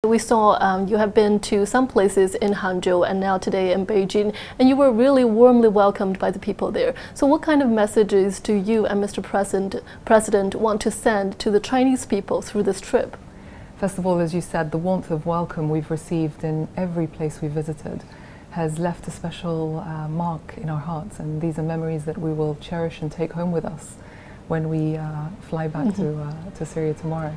We saw you have been to some places in Hangzhou and now today in Beijing, and you were really warmly welcomed by the people there. So what kind of messages do you and Mr. President want to send to the Chinese people through this trip? First of all, as you said, the warmth of welcome we've received in every place we visited has left a special mark in our hearts, and these are memories that we will cherish and take home with us when we fly back to Syria tomorrow.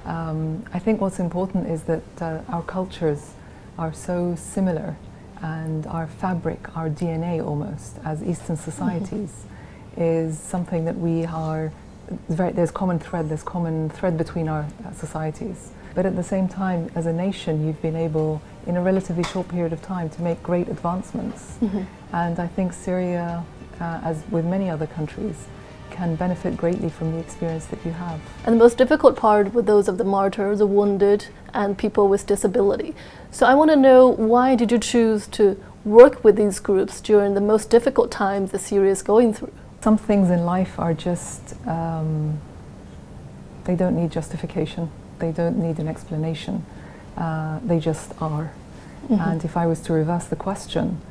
I think what's important is that our cultures are so similar, and our fabric, our DNA almost, as Eastern societies, is something that we are, there's common thread between our societies. But at the same time, as a nation, you've been able, in a relatively short period of time, to make great advancements. And I think Syria, as with many other countries, can benefit greatly from the experience that you have. And the most difficult part were those of the martyrs, the wounded, and people with disability. So I want to know, why did you choose to work with these groups during the most difficult times that Syria is going through? Some things in life are just, they don't need justification, they don't need an explanation, they just are. And if I was to reverse the question,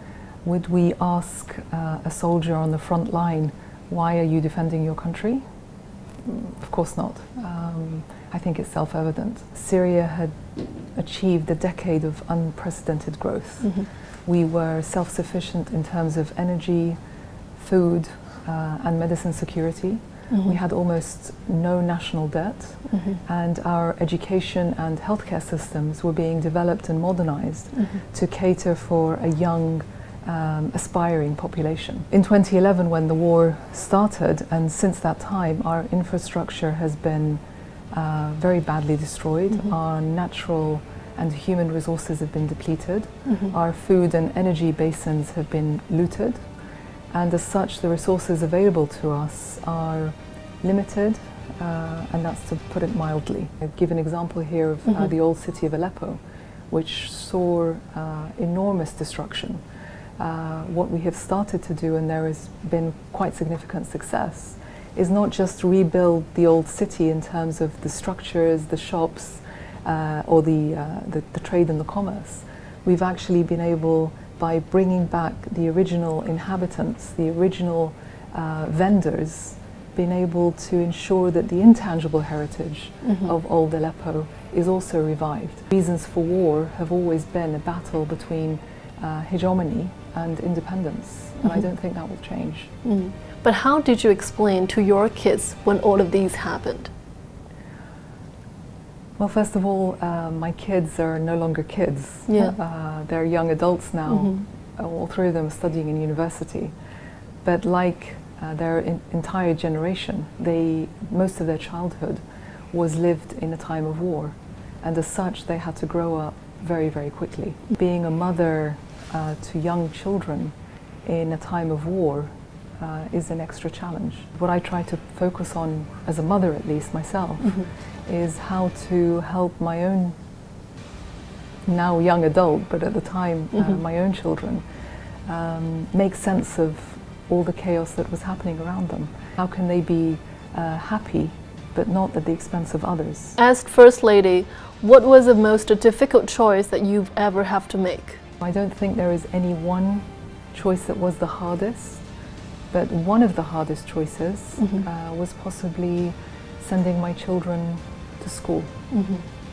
would we ask a soldier on the front line, why are you defending your country? Of course not. I think it's self-evident. Syria had achieved a decade of unprecedented growth. We were self-sufficient in terms of energy, food, and medicine security. We had almost no national debt, and our education and healthcare systems were being developed and modernized to cater for a young, aspiring population. In 2011, when the war started, and since that time, our infrastructure has been very badly destroyed. Our natural and human resources have been depleted. Our food and energy basins have been looted. And as such, the resources available to us are limited, and that's to put it mildly. I'll give an example here of the old city of Aleppo, which saw enormous destruction. What we have started to do, and there has been quite significant success, is not just rebuild the old city in terms of the structures, the shops, or the trade and the commerce. We've actually been able, by bringing back the original inhabitants, the original vendors, been able to ensure that the intangible heritage of old Aleppo is also revived. Reasons for war have always been a battle between hegemony and independence, and I don't think that will change. But how did you explain to your kids when all of these happened? Well, first of all, my kids are no longer kids. They're young adults now. All three of them are studying in university. But like their entire generation, most of their childhood was lived in a time of war. And as such, they had to grow up very, very quickly. Being a mother to young children in a time of war is an extra challenge. What I try to focus on, as a mother at least myself, is how to help my own, now young adult, but at the time my own children, make sense of all the chaos that was happening around them. How can they be happy, but not at the expense of others? As First Lady, what was the most difficult choice that you've ever have to make? I don't think there is any one choice that was the hardest, but one of the hardest choices was possibly sending my children to school,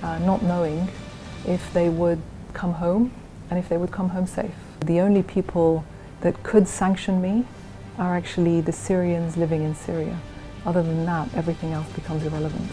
not knowing if they would come home and if they would come home safe. The only people that could sanction me are actually the Syrians living in Syria. Other than that, everything else becomes irrelevant.